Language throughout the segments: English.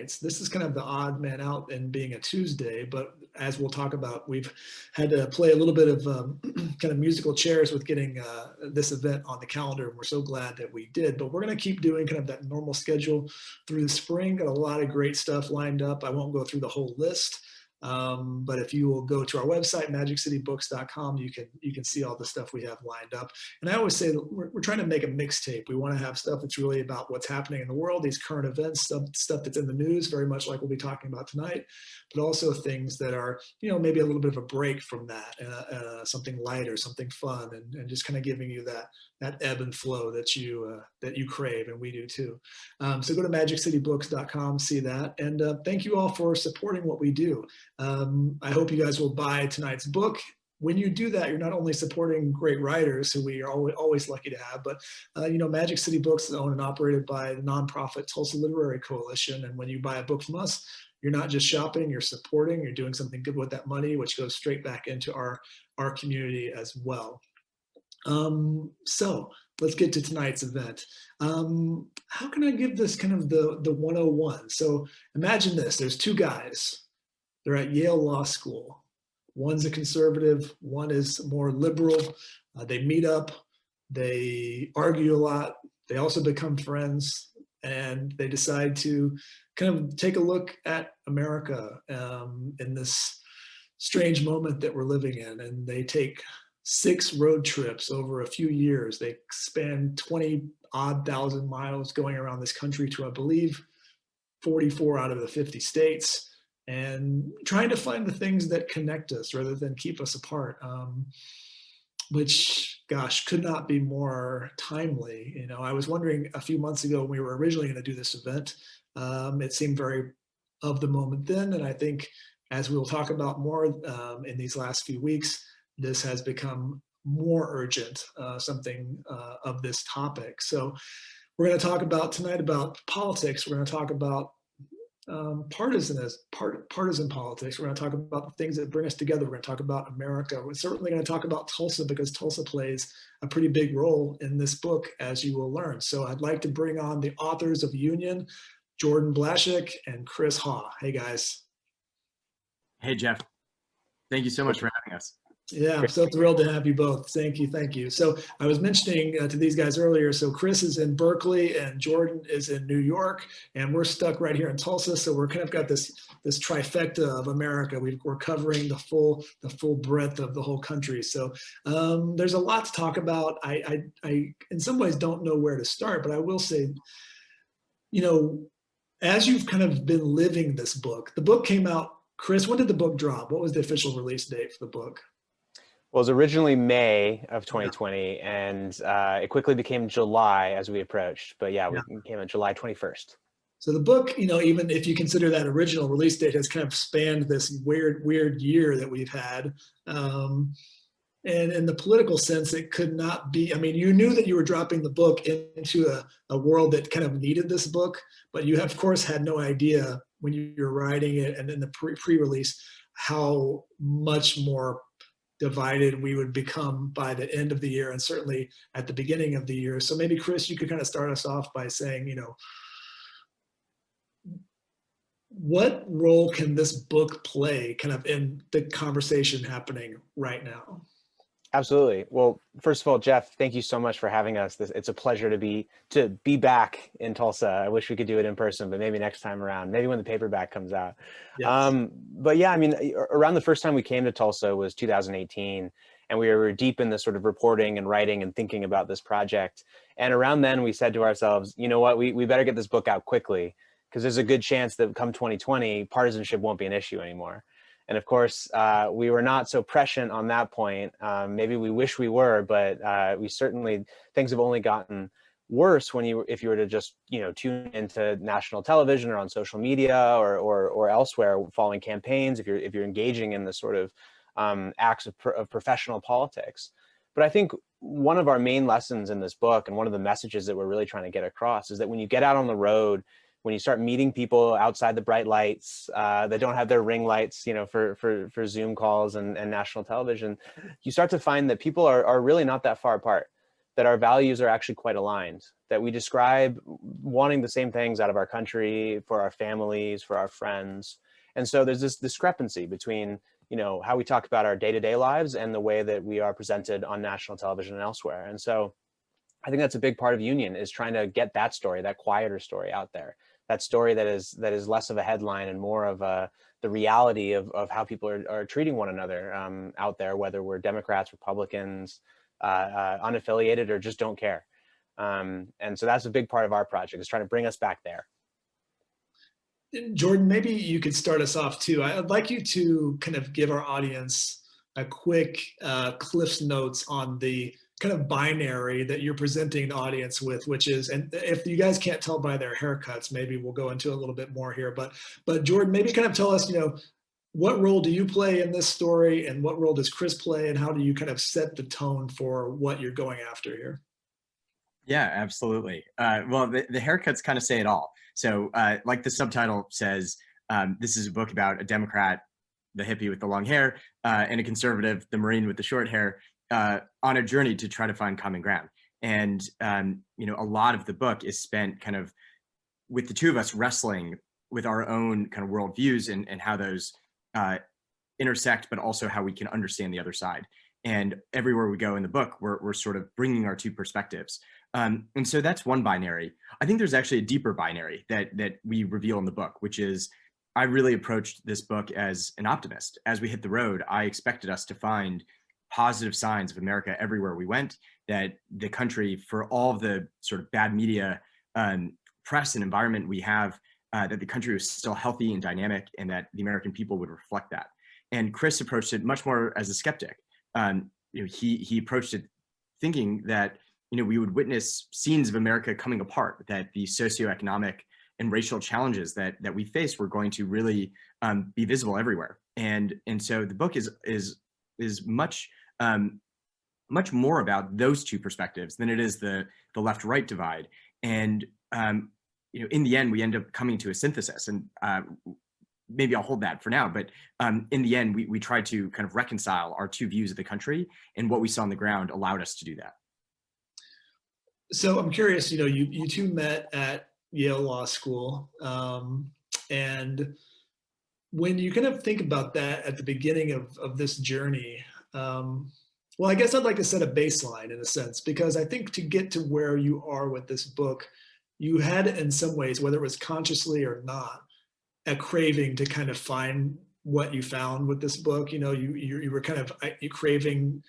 nights. This is kind of the odd man out in being a Tuesday, but as we'll talk about, we've had to play a little bit of kind of musical chairs with getting this event on the calendar, and we're so glad that we did. But we're going to keep doing kind of that normal schedule through the spring. Got a lot of great stuff lined up. I won't go through the whole list. But if you will go to our website, magiccitybooks.com, you can see all the stuff we have lined up. And I always say that we're trying to make a mixtape. We want to have stuff that's really about what's happening in the world, these current events, stuff that's in the news, very much like we'll be talking about tonight, but also things that are, maybe a little bit of a break from that, something light or something fun, and just kind of giving you that ebb and flow that you crave, and we do too. So go to magiccitybooks.com, see that, and thank you all for supporting what we do. I hope you guys will buy tonight's book. When you do that, you're not only supporting great writers who we are always lucky to have, but Magic City Books is owned and operated by the nonprofit Tulsa Literary Coalition. And when you buy a book from us, you're not just shopping, you're supporting, you're doing something good with that money, which goes straight back into our community as well. So let's get to tonight's event. How can I give this kind of the 101? So imagine this, there's two guys. They're at Yale Law School. One's a conservative, one is more liberal. They meet up, they argue a lot. They also become friends, and they decide to kind of take a look at America in this strange moment that we're living in. And they take 6 road trips over a few years. They span 20-odd thousand miles going around this country to, I believe, 44 out of the 50 states. And trying to find the things that connect us rather than keep us apart, which, gosh, could not be more timely. I was wondering a few months ago when we were originally going to do this event, it seemed very of the moment then. And I think as we'll talk about more in these last few weeks, this has become more urgent, something of this topic. So we're going to talk about politics. We're going to talk about partisan politics. We're going to talk about the things that bring us together. We're going to talk about America. We're certainly going to talk about Tulsa, because Tulsa plays a pretty big role in this book, as you will learn. So I'd like to bring on the authors of Union, Jordan Blashek and Chris Haugh. Hey, guys. Hey, Jeff. Thank you so much for having us. Yeah, I'm so thrilled to have you both. Thank you. So I was mentioning to these guys earlier, so Chris is in Berkeley and Jordan is in New York, and we're stuck right here in Tulsa. So we're kind of got this trifecta of America. We're covering the full breadth of the whole country. So there's a lot to talk about. I in some ways don't know where to start, but I will say, as you've kind of been living this book, the book came out. Chris, when did the book drop? What was the official release date for the book? Well, it was originally May of 2020, and it quickly became July as we approached. But yeah, we came on July 21st. So the book, even if you consider that original release date, has kind of spanned this weird year that we've had. And in the political sense, it could not be, you knew that you were dropping the book into a world that kind of needed this book, but you have, of course, had no idea when you were writing it and in the pre-release how much more divided we would become by the end of the year, and certainly at the beginning of the year. So maybe, Chris, you could kind of start us off by saying, what role can this book play kind of in the conversation happening right now? Absolutely. Well, first of all, Jeff, thank you so much for having us. It's a pleasure to be back in Tulsa. I wish we could do it in person, but maybe next time around, maybe when the paperback comes out. Yes. But yeah, around the first time we came to Tulsa was 2018, and we were deep in this sort of reporting and writing and thinking about this project. And around then we said to ourselves, you know what, we better get this book out quickly, because there's a good chance that come 2020, partisanship won't be an issue anymore. And of course, we were not so prescient on that point. Maybe we wish we were, but we certainly, things have only gotten worse if you were to just tune into national television or on social media or elsewhere, following campaigns. If you're engaging in the sort of acts of professional politics. But I think one of our main lessons in this book, and one of the messages that we're really trying to get across, is that when you get out on the road, when you start meeting people outside the bright lights that don't have their ring lights, for Zoom calls and national television, you start to find that people are really not that far apart. that our values are actually quite aligned, that we describe wanting the same things out of our country, for our families, for our friends. And so there's this discrepancy between, you know, how we talk about our day-to-day lives and the way that we are presented on national television and elsewhere. And so I think that's a big part of union, is trying to get that story, that quieter story out there, that story that is less of a headline and more of the reality of how people are treating one another out there, whether we're Democrats, Republicans, unaffiliated, or just don't care. And so that's a big part of our project, is trying to bring us back there. Jordan, maybe you could start us off too. I'd like you to kind of give our audience a quick Cliff's Notes on the kind of binary that you're presenting the audience with, which is, and if you guys can't tell by their haircuts, maybe we'll go into a little bit more here, but Jordan, maybe kind of tell us, you know, what role do you play in this story, and what role does Chris play, and how do you kind of set the tone for what you're going after here? Yeah, absolutely. Well, the haircuts kind of say it all. So like the subtitle says, this is a book about a Democrat, the hippie with the long hair, and a conservative, the Marine with the short hair, on a journey to try to find common ground. And, you know, a lot of the book is spent kind of with the two of us wrestling with our own kind of worldviews and how those intersect, but also how we can understand the other side. And everywhere we go in the book, we're sort of bringing our two perspectives. And so that's one binary. I think there's actually a deeper binary that we reveal in the book, which is, I really approached this book as an optimist. As we hit the road, I expected us to find positive signs of America everywhere we went, that the country, for all of the sort of bad media, press and environment we have, that the country was still healthy and dynamic, and that the American people would reflect that. And Chris approached it much more as a skeptic. You know, he approached it thinking that, you know, we would witness scenes of America coming apart, that the socioeconomic and racial challenges that we face were going to really be visible everywhere. And so the book is much much more about those two perspectives than it is the left-right divide. And you know, in the end, we end up coming to a synthesis. And maybe I'll hold that for now. But in the end, we tried to kind of reconcile our two views of the country, and what we saw on the ground allowed us to do that. So I'm curious, you know, you two met at Yale Law School, and when you kind of think about that at the beginning of this journey, well, I guess I'd like to set a baseline in a sense, because I think to get to where you are with this book, you had in some ways, whether it was consciously or not, a craving to kind of find what you found with this book. You know, you were kind of craving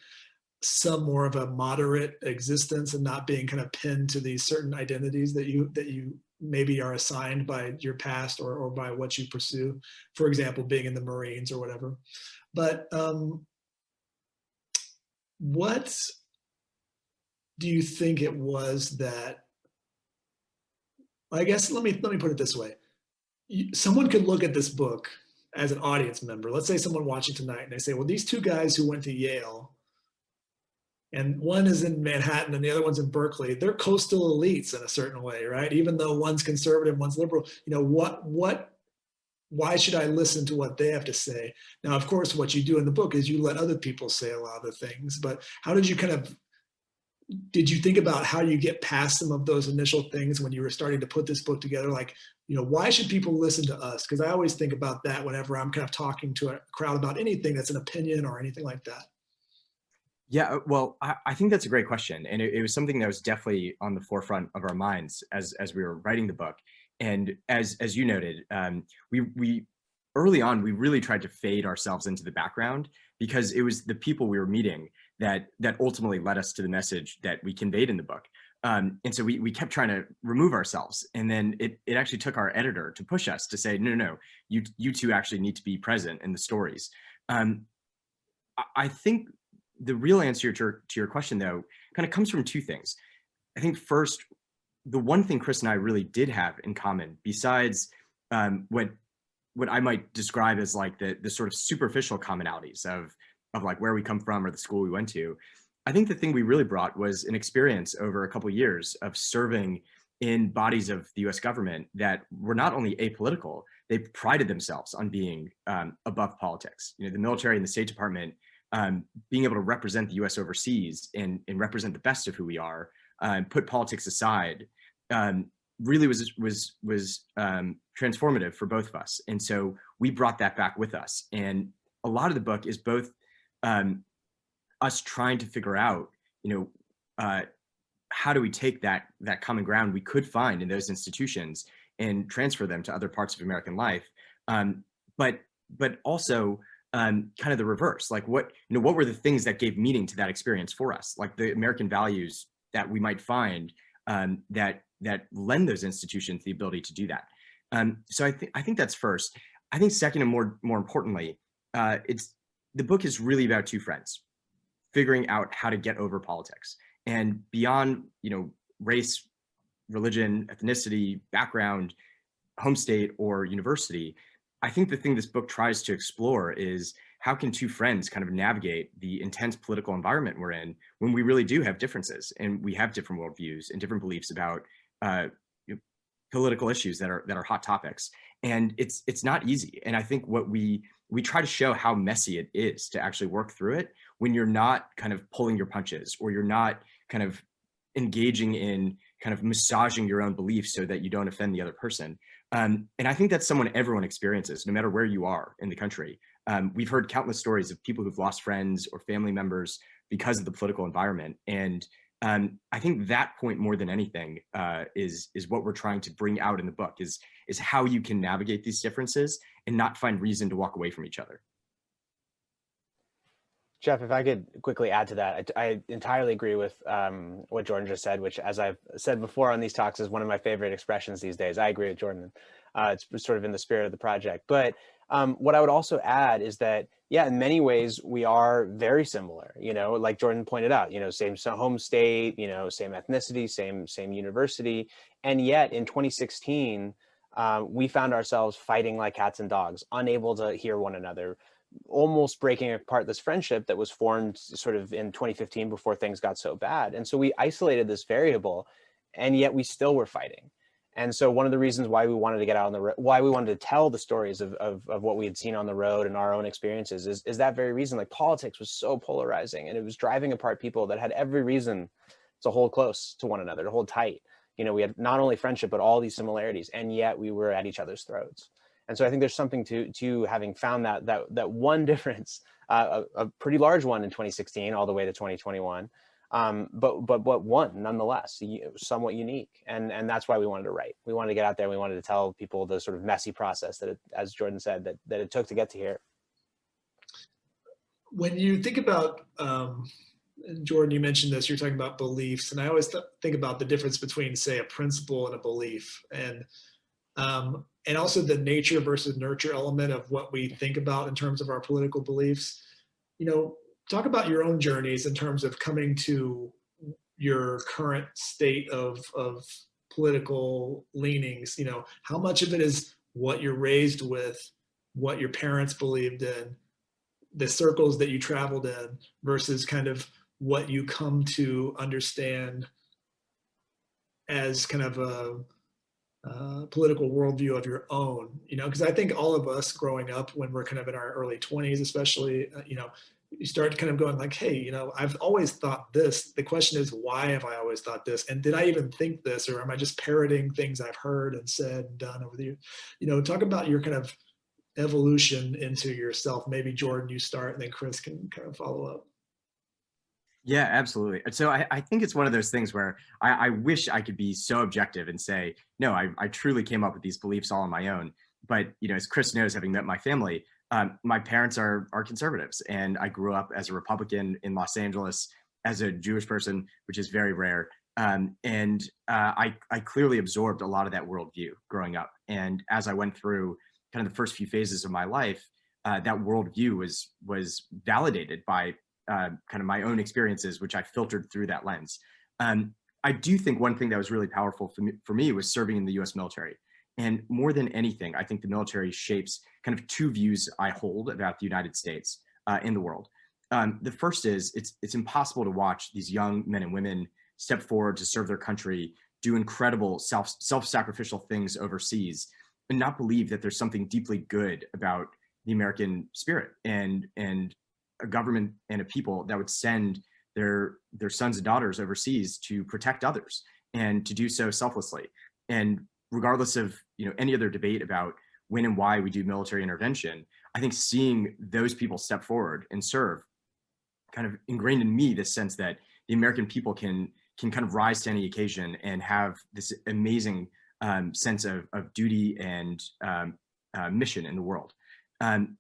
some more of a moderate existence and not being kind of pinned to these certain identities that you maybe are assigned by your past or by what you pursue. For example, being in the Marines or whatever. But what do you think it was that, I guess, let me put it this way. Someone could look at this book as an audience member. Let's say someone watching tonight and they say, well, these two guys who went to Yale, and one is in Manhattan and the other one's in Berkeley, they're coastal elites in a certain way, right? Even though one's conservative, one's liberal, you know, why should I listen to what they have to say? Now, of course, what you do in the book is you let other people say a lot of the things, but how did you did you think about how you get past some of those initial things when you were starting to put this book together? Like, you know, why should people listen to us? Because I always think about that whenever I'm kind of talking to a crowd about anything that's an opinion or anything like that. Yeah, well, I think that's a great question. And it was something that was definitely on the forefront of our minds as we were writing the book. And as you noted, we early on, we really tried to fade ourselves into the background, because it was the people we were meeting that ultimately led us to the message that we conveyed in the book. And so we kept trying to remove ourselves. And then it actually took our editor to push us to say, no, you two actually need to be present in the stories. I think the real answer to your question, though, kind of comes from two things. I think first, the one thing Chris and I really did have in common, besides what I might describe as like the sort of superficial commonalities of like where we come from or the school we went to, I think the thing we really brought was an experience over a couple of years of serving in bodies of the US government that were not only apolitical, they prided themselves on being above politics. You know, the military and the State Department being able to represent the US overseas and represent the best of who we are, put politics aside, really was transformative for both of us. And so we brought that back with us. And a lot of the book is both us trying to figure out, how do we take that common ground we could find in those institutions and transfer them to other parts of American life, but also kind of the reverse. Like what were the things that gave meaning to that experience for us, like the American values that we might find that lend those institutions the ability to do that. So I think that's first. I think second, and more importantly, the book is really about two friends figuring out how to get over politics and beyond, race, religion, ethnicity, background, home state, or university. I think the thing this book tries to explore is how can two friends kind of navigate the intense political environment we're in when we really do have differences and we have different worldviews and different beliefs about political issues that are hot topics. And it's not easy. And I think what we try to show how messy it is to actually work through it when you're not kind of pulling your punches, or you're not kind of engaging in kind of massaging your own beliefs so that you don't offend the other person. And I think that's everyone experiences, no matter where you are in the country. We've heard countless stories of people who've lost friends or family members because of the political environment. And I think that point, more than anything, is what we're trying to bring out in the book, is how you can navigate these differences and not find reason to walk away from each other. Jeff, if I could quickly add to that, I entirely agree with what Jordan just said, which, as I've said before on these talks, is one of my favorite expressions these days. I agree with Jordan. It's sort of in the spirit of the project. But what I would also add is that, yeah, in many ways, we are very similar, like Jordan pointed out, same home state, same ethnicity, same university. And yet in 2016, we found ourselves fighting like cats and dogs, unable to hear one another, almost breaking apart this friendship that was formed sort of in 2015 before things got so bad. And so we isolated this variable, and yet we still were fighting. And so one of the reasons why we wanted to get out on the road, why we wanted to tell the stories of what we had seen on the road and our own experiences is that very reason. Like, politics was so polarizing, and it was driving apart people that had every reason to hold close to one another, to hold tight. We had not only friendship, but all these similarities, and yet we were at each other's throats. And so I think there's something to having found that one difference, a pretty large one in 2016, all the way to 2021. But one nonetheless, somewhat unique. And that's why we wanted to write. We wanted to get out there. We wanted to tell people the sort of messy process that, as Jordan said, that it took to get to here. When you think about, Jordan, you mentioned this, you're talking about beliefs. And I always think about the difference between, say, a principle and a belief. And also the nature versus nurture element of what we think about in terms of our political beliefs. Talk about your own journeys in terms of coming to your current state of political leanings. How much of it is what you're raised with, what your parents believed in, the circles that you traveled in, versus kind of what you come to understand as kind of a political worldview of your own, because I think all of us growing up, when we're kind of in our early 20s, especially, you start kind of going like, hey, I've always thought this. The question is, why have I always thought this? And did I even think this, or am I just parroting things I've heard and said and done over the years? Talk about your kind of evolution into yourself. Maybe Jordan, you start, and then Chris can kind of follow up. Yeah, absolutely. So I think it's one of those things where I wish I could be so objective and say, no, I truly came up with these beliefs all on my own. But, as Chris knows, having met my family, my parents are conservatives, and I grew up as a Republican in Los Angeles as a Jewish person, which is very rare. And I clearly absorbed a lot of that worldview growing up. And as I went through kind of the first few phases of my life, that worldview was validated by kind of my own experiences, which I filtered through that lens. I do think one thing that was really powerful for me was serving in the US military. And more than anything, I think the military shapes kind of two views I hold about the United States in the world. The first is it's impossible to watch these young men and women step forward to serve their country, do incredible self-sacrificial things overseas, and not believe that there's something deeply good about the American spirit and a government and a people that would send their sons and daughters overseas to protect others and to do so selflessly. And regardless of any other debate about when and why we do military intervention, I think seeing those people step forward and serve kind of ingrained in me this sense that the American people can kind of rise to any occasion and have this amazing sense of duty and mission in the world.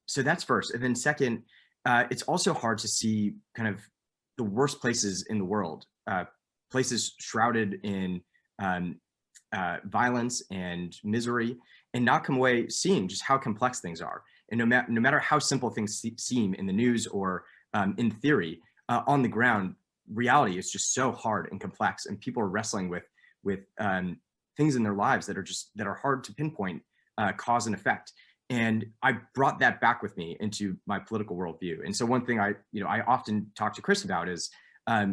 So that's first. And then second, it's also hard to see kind of the worst places in the world, places shrouded in violence and misery, and not come away seeing just how complex things are. And no matter how simple things seem in the news or in theory, on the ground, reality is just so hard and complex, and people are wrestling with things in their lives that are hard to pinpoint cause and effect. And I brought that back with me into my political worldview. And so one thing I often talk to Chris about is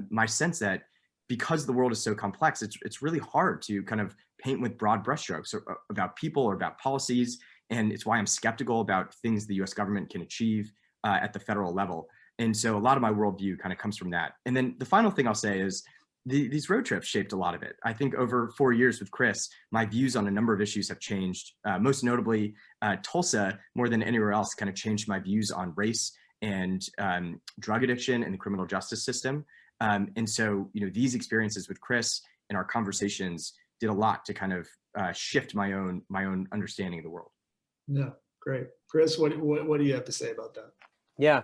my sense that because the world is so complex, it's really hard to kind of paint with broad brushstrokes about people or about policies. And it's why I'm skeptical about things the US government can achieve at the federal level. And so a lot of my worldview kind of comes from that. And then the final thing I'll say is these road trips shaped a lot of it. I think over 4 years with Chris, my views on a number of issues have changed. Most notably, Tulsa, more than anywhere else, kind of changed my views on race and drug addiction and the criminal justice system. And so, these experiences with Chris and our conversations did a lot to kind of shift my own understanding of the world. Yeah, great. Chris, what do you have to say about that? Yeah.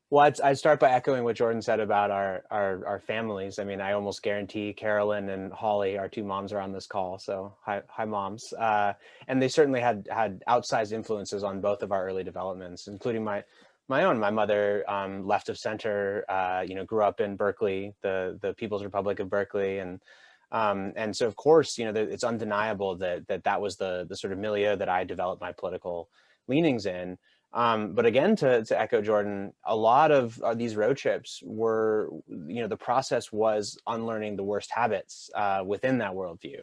Well, I'd start by echoing what Jordan said about our families. I mean, I almost guarantee Carolyn and Holly, our two moms, are on this call. So hi moms. And they certainly had outsized influences on both of our early developments, including my own. My mother, left of center, grew up in Berkeley, the People's Republic of Berkeley. And so, of course, it's undeniable that was the sort of milieu that I developed my political leanings in. But again, to echo Jordan, a lot of these road trips were, the process was unlearning the worst habits within that worldview,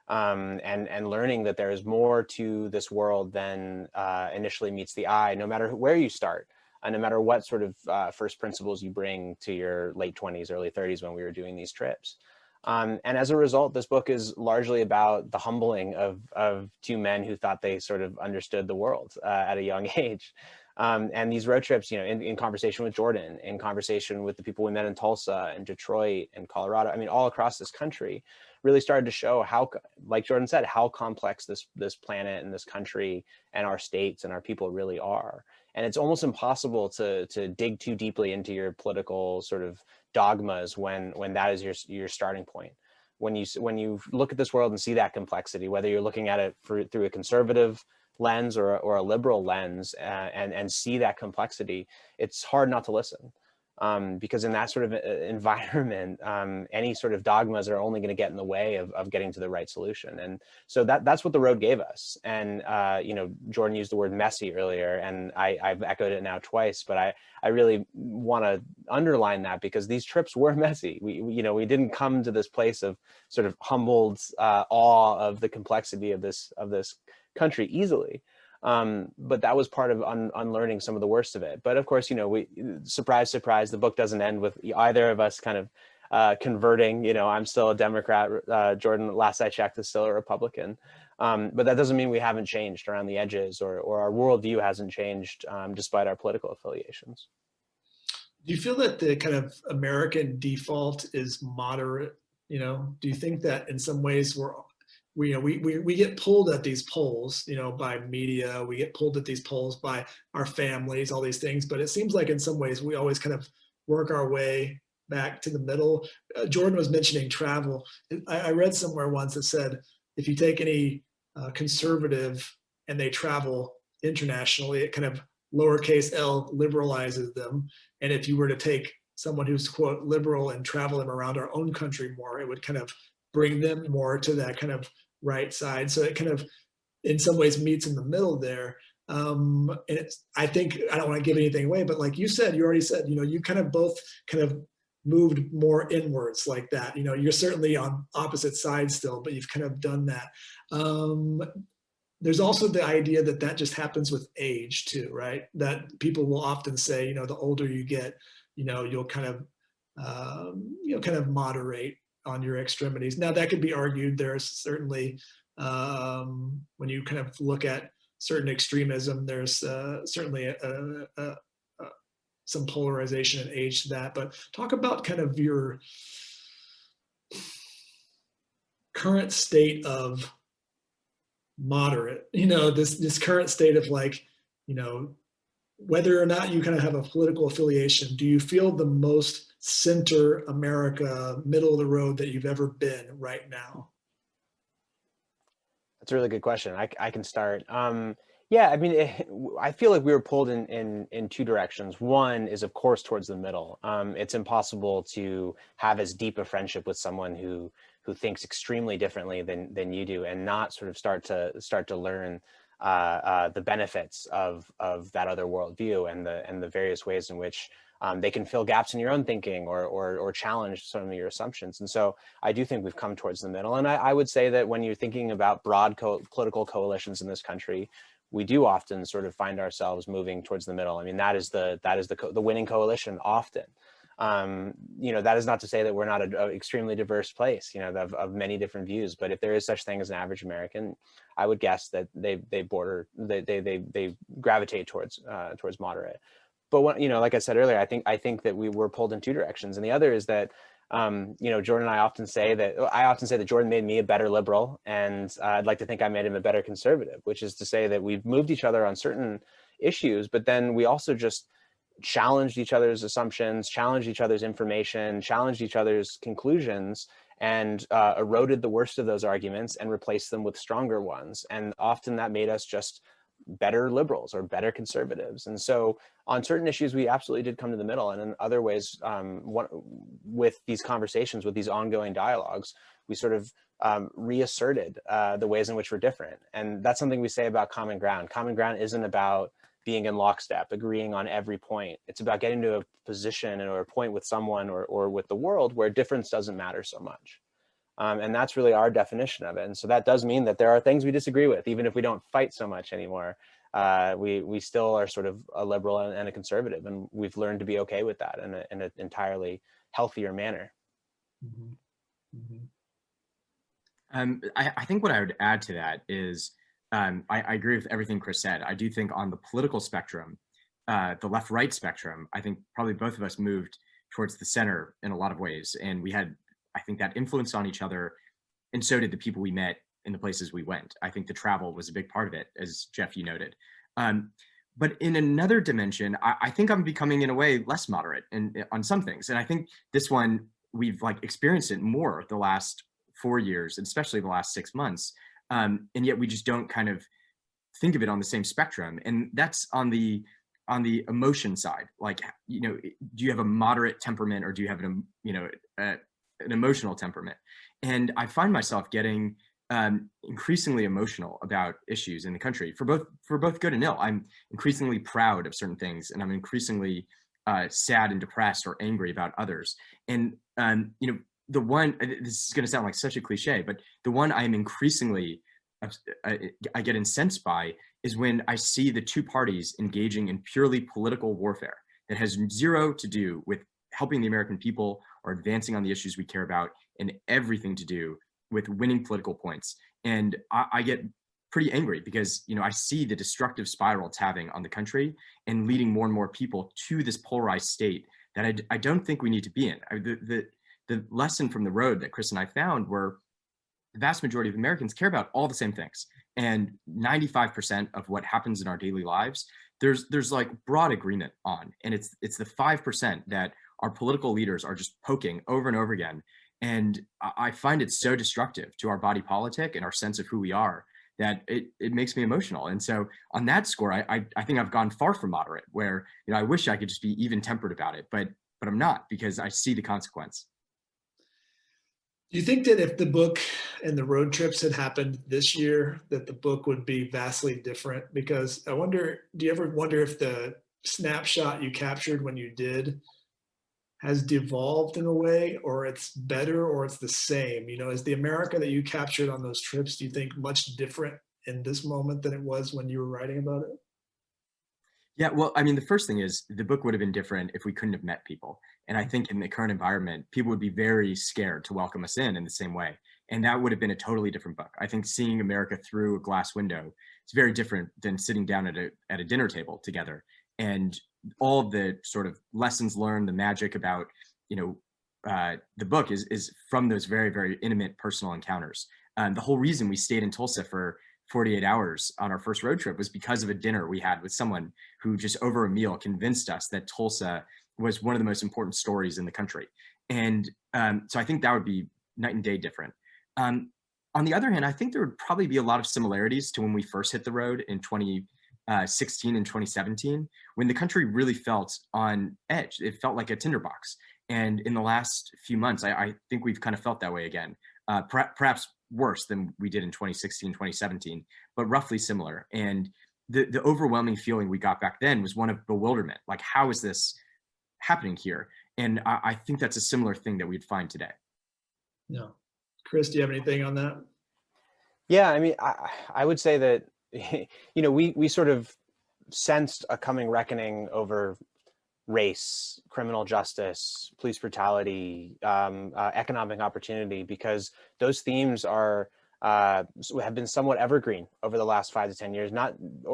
and learning that there is more to this world than initially meets the eye, no matter where you start, and no matter what sort of first principles you bring to your late 20s, early 30s when we were doing these trips. And as a result, this book is largely about the humbling of two men who thought they sort of understood the world at a young age. And these road trips, in conversation with Jordan, in conversation with the people we met in Tulsa and Detroit and Colorado, I mean, all across this country, really started to show how, like Jordan said, how complex this planet and this country and our states and our people really are. And it's almost impossible to dig too deeply into your political sort of dogmas when that is your starting point. When you look at this world and see that complexity, whether you're looking at it through a conservative lens or a liberal lens, and see that complexity, it's hard not to listen. Because in that sort of environment, any sort of dogmas are only going to get in the way of getting to the right solution. And so that's what the road gave us. And, Jordan used the word messy earlier, and I've echoed it now twice, but I really want to underline that, because these trips were messy. We didn't come to this place of sort of humbled awe of the complexity of this country easily. But that was part of unlearning some of the worst of it. But of course, surprise, surprise, the book doesn't end with either of us kind of converting. I'm still a Democrat. Jordan, last I checked, is still a Republican. But that doesn't mean we haven't changed around the edges, or our worldview hasn't changed despite our political affiliations. Do you feel that the kind of American default is moderate? Do you think that in some ways we get pulled at these polls, by media, we get pulled at these polls by our families, all these things, but it seems like in some ways we always kind of work our way back to the middle. Jordan was mentioning travel. I read somewhere once that said, if you take any conservative and they travel internationally, it kind of lowercase l liberalizes them. And if you were to take someone who's, quote, liberal and travel them around our own country more, it would kind of bring them more to that kind of right side. So it kind of, in some ways, meets in the middle there. And I think, I don't want to give anything away, but like you said, you already said, you kind of both kind of moved more inwards like that. You're certainly on opposite sides still, but you've kind of done that. there's also the idea that that just happens with age too, right? That people will often say, you know, the older you get, you know, you'll kind of, kind of moderate on your extremities. Now that could be argued. There's certainly, when you kind of look at certain extremism, there's certainly some polarization and age to that. But talk about kind of your current state of moderate, you know, this current state of like, you know, whether or not you kind of have a political affiliation, do you feel the most center America, middle of the road that you've ever been right now? That's a really good question. I can start. Yeah, I mean, I feel like we were pulled in two directions. One is, of course, towards the middle. It's impossible to have as deep a friendship with someone who thinks extremely differently than you do, and not sort of start to learn the benefits of that other worldview and the various ways in which they can fill gaps in your own thinking or challenge some of your assumptions. And so I do think we've come towards the middle. And I would say that when you're thinking about broad political coalitions in this country, we do often sort of find ourselves moving towards the middle. I mean, that is the winning coalition often. You know, that is not to say that we're not an extremely diverse place, you know, of many different views. But if there is such thing as an average American, I would guess that they gravitate towards moderate. But what, you know, like I said earlier, I think that we were pulled in two directions, and the other is that you know, Jordan and I often say that Jordan made me a better liberal, and I'd like to think I made him a better conservative, which is to say that we've moved each other on certain issues, but then we also just challenged each other's assumptions, challenged each other's information, challenged each other's conclusions, and eroded the worst of those arguments and replaced them with stronger ones. And often that made us just better liberals or better conservatives. And so on certain issues, we absolutely did come to the middle. And in other ways, with these conversations, with these ongoing dialogues, we sort of reasserted the ways in which we're different. And that's something we say about common ground. Common ground isn't about being in lockstep, agreeing on every point. It's about getting to a position or a point with someone or with the world where difference doesn't matter so much. And that's really our definition of it. And so that does mean that there are things we disagree with, even if we don't fight so much anymore. We still are sort of a liberal and a conservative, and we've learned to be okay with that in an entirely healthier manner. Mm-hmm. Mm-hmm. I think what I would add to that is I agree with everything Chris said. I do think on the political spectrum, the left-right spectrum, I think probably both of us moved towards the center in a lot of ways. And we had, I think, that influence on each other. And so did the people we met in the places we went. I think the travel was a big part of it, as Jeff, you noted. But in another dimension, I think I'm becoming, in a way, less moderate on some things. And I think this one, we've like experienced it more the last 4 years, and especially the last 6 months. And yet we just don't kind of think of it on the same spectrum. And that's on the emotion side. Like, you know, do you have a moderate temperament, or do you have an emotional temperament? And I find myself getting increasingly emotional about issues in the country for both good and ill. I'm increasingly proud of certain things, and I'm increasingly sad and depressed or angry about others. And you know, the one, this is going to sound like such a cliche, but the one I am increasingly I get incensed by is when I see the two parties engaging in purely political warfare that has zero to do with helping the American people or advancing on the issues we care about, and everything to do with winning political points. And I get pretty angry because, you know, I see the destructive spiral it's having on the country and leading more and more people to this polarized state that I don't think we need to be in. The lesson from the road that Chris and I found were the vast majority of Americans care about all the same things. And 95% of what happens in our daily lives, there's like broad agreement on. And it's the 5% that our political leaders are just poking over and over again. And I find it so destructive to our body politic and our sense of who we are that it makes me emotional. And so on that score, I think I've gone far from moderate, where, you know, I wish I could just be even tempered about it, but I'm not, because I see the consequence. Do you think that if the book and the road trips had happened this year, that the book would be vastly different? Because I wonder, do you ever wonder if the snapshot you captured when you did has devolved in a way, or it's better, or it's the same? You know, is the America that you captured on those trips, do you think, much different in this moment than it was when you were writing about it? Yeah, well, I mean, the first thing is the book would have been different if we couldn't have met people. And I think in the current environment, people would be very scared to welcome us in the same way. And that would have been a totally different book. I think seeing America through a glass window is very different than sitting down at a dinner table together. And all the sort of lessons learned, the magic about, the book is from those very, very intimate personal encounters. The whole reason we stayed in Tulsa for 48 hours on our first road trip was because of a dinner we had with someone who just over a meal convinced us that Tulsa was one of the most important stories in the country. And so I think that would be night and day different. On the other hand, I think there would probably be a lot of similarities to when we first hit the road in 2016 and 2017, when the country really felt on edge. It felt like a tinderbox. And in the last few months, I think we've kind of felt that way again, perhaps worse than we did in 2016, 2017, but roughly similar. And the overwhelming feeling we got back then was one of bewilderment. Like, how is this happening here? And I think that's a similar thing that we'd find today. Yeah. Chris, do you have anything on that? Yeah, I mean, I would say that, we sort of sensed a coming reckoning over race, criminal justice, police brutality, economic opportunity, because those themes have been somewhat evergreen over the last 5 to 10 years,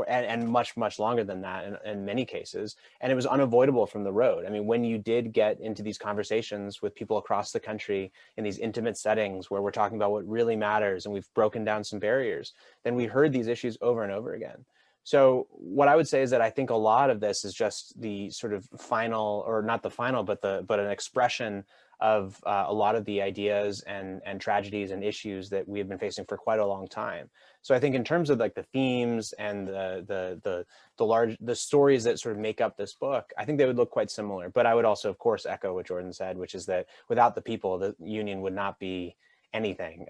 and much longer than that in many cases. And it was unavoidable from the road. I mean, when you did get into these conversations with people across the country in these intimate settings where we're talking about what really matters and we've broken down some barriers, then we heard these issues over and over again. So what I would say is that I think a lot of this is just the sort of final, or not the final, but an expression of a lot of the ideas and tragedies and issues that we have been facing for quite a long time. So I think in terms of like the themes and the stories that sort of make up this book, I think they would look quite similar. But I would also, of course, echo what Jordan said, which is that without the people, the union would not be anything.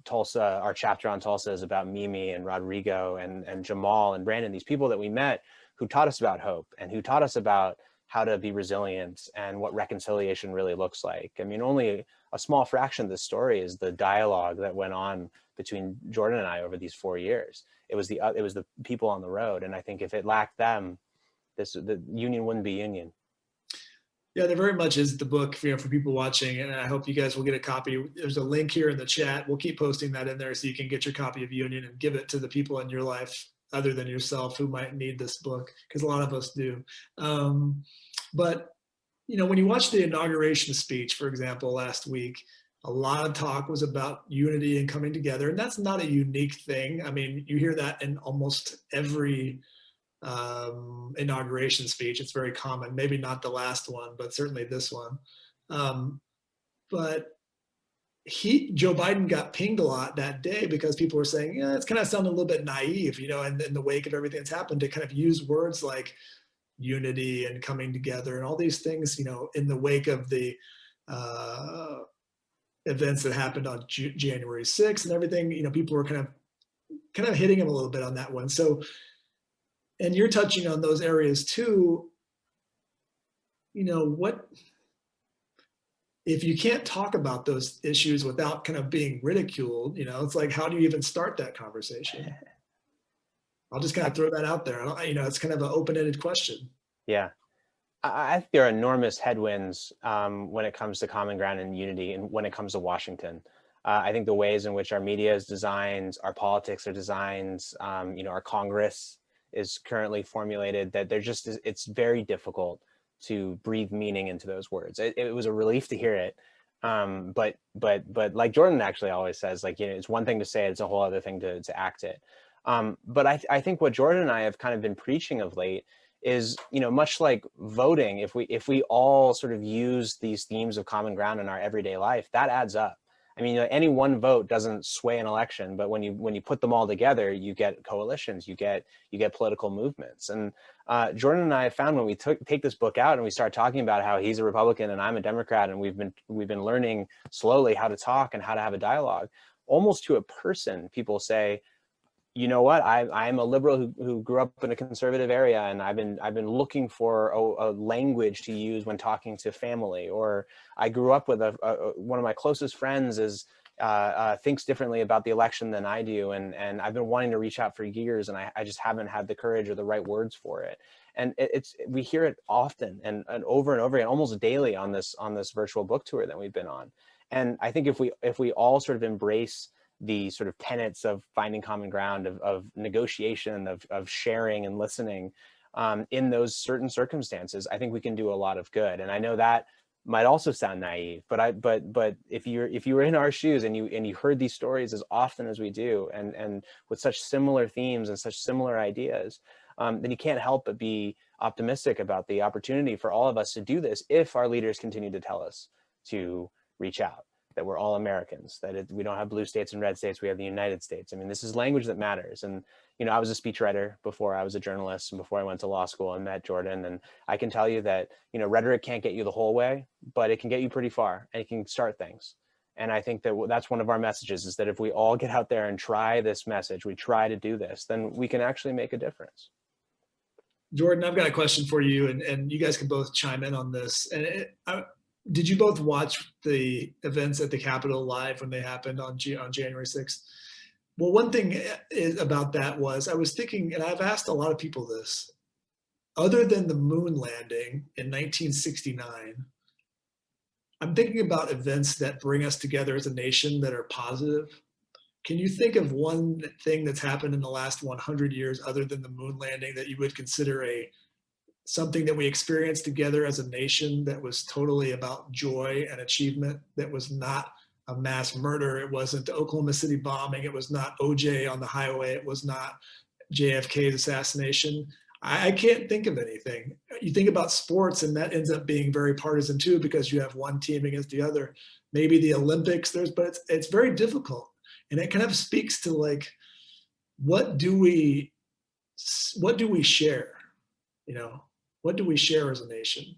Tulsa, our chapter on Tulsa is about Mimi and Rodrigo and Jamal and Brandon, these people that we met who taught us about hope and who taught us about how to be resilient and what reconciliation really looks like. I mean, only a small fraction of the story is the dialogue that went on between Jordan and I over these 4 years. It was the people on the road. And I think if it lacked them, the union wouldn't be union. Yeah, there very much is the book, for people watching, and I hope you guys will get a copy. There's a link here in the chat. We'll keep posting that in there so you can get your copy of Union and give it to the people in your life other than yourself who might need this book, because a lot of us do. But when you watch the inauguration speech, for example, last week, a lot of talk was about unity and coming together, and that's not a unique thing. I mean, you hear that in almost every inauguration speech. It's very common, maybe not the last one, but certainly this one. But Joe Biden got pinged a lot that day because people were saying, yeah, it's kind of sounding a little bit naive, and in the wake of everything that's happened, to kind of use words like unity and coming together and all these things, in the wake of the events that happened on January 6th and everything. People were kind of hitting him a little bit on that one. So, and you're touching on those areas too. What if you can't talk about those issues without kind of being ridiculed? It's like, how do you even start that conversation? I'll just kind of throw that out there. It's kind of an open-ended question. Yeah, I think there are enormous headwinds when it comes to common ground and unity, and when it comes to Washington. I think the ways in which our media is designed, our politics are designed, our Congress is currently formulated, that it's very difficult to breathe meaning into those words. It was a relief to hear it. But like Jordan actually always says, like, it's one thing to say it, it's a whole other thing to act it. But I think what Jordan and I have kind of been preaching of late is, much like voting, if we all sort of use these themes of common ground in our everyday life, that adds up. I mean, any one vote doesn't sway an election, but when you put them all together, you get coalitions, you get political movements. And Jordan and I have found when we take this book out and we start talking about how he's a Republican and I'm a Democrat, and we've been learning slowly how to talk and how to have a dialogue, almost to a person, people say, you know what, I'm a liberal who grew up in a conservative area, and I've been looking for a language to use when talking to family. Or I grew up with one of my closest friends is thinks differently about the election than I do, and I've been wanting to reach out for years, and I just haven't had the courage or the right words for it. And we hear it often and over again, almost daily on this virtual book tour that we've been on. And I think if we all sort of embrace the sort of tenets of finding common ground, of negotiation, of sharing and listening in those certain circumstances, I think we can do a lot of good. And I know that might also sound naive, but if you were in our shoes and you heard these stories as often as we do, and with such similar themes and such similar ideas, then you can't help but be optimistic about the opportunity for all of us to do this if our leaders continue to tell us to reach out, that we're all Americans, that we don't have blue states and red states, we have the United States. I mean, this is language that matters. And, you know, I was a speechwriter before I was a journalist and before I went to law school and met Jordan. And I can tell you that, you know, rhetoric can't get you the whole way, but it can get you pretty far and it can start things. And I think that that's one of our messages, is that if we all get out there and try this message, we try to do this, then we can actually make a difference. Jordan, I've got a question for you, and you guys can both chime in on this. And did you both watch the events at the Capitol live when they happened on January 6th? Well, one thing about that was I was thinking, and I've asked a lot of people this, other than the moon landing in 1969, I'm thinking about events that bring us together as a nation that are positive. Can you think of one thing that's happened in the last 100 years other than the moon landing that you would consider something that we experienced together as a nation that was totally about joy and achievement, that was not a mass murder? It wasn't the Oklahoma City bombing. It was not OJ on the highway. It was not JFK's assassination. I can't think of anything. You think about sports, and that ends up being very partisan too, because you have one team against the other. Maybe the Olympics, but it's very difficult. And it kind of speaks to, like, what do we share? You know, what do we share as a nation?